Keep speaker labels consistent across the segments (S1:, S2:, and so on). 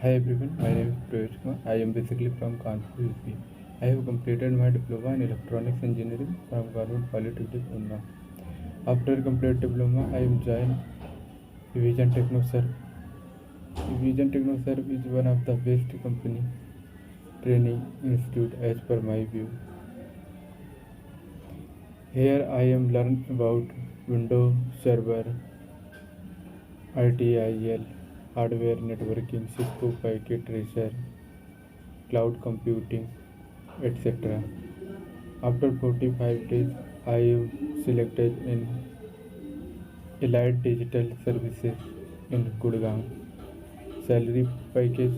S1: Hi everyone, my name is Pravesh Kumar. I am basically from Kanpur UP. I have completed my diploma in electronics engineering from Govt Polytechnic Unnao. After complete diploma, I am joined Evision Technoserve. Evision Technoserve is one of the best company training institute as per my view. Here I am learn about Windows Server, RTIL, hardware networking, Cisco packet tracer, cloud computing, etc. After 45 days, I am selected in Elite Digital Services in Gurgaon. Salary package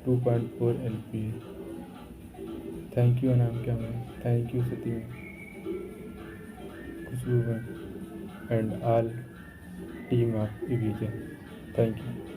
S1: 2.4 LPA. Thank you Anam Kyaman. Thank you Satyam, Kushbu and all team of Evision. Thank you.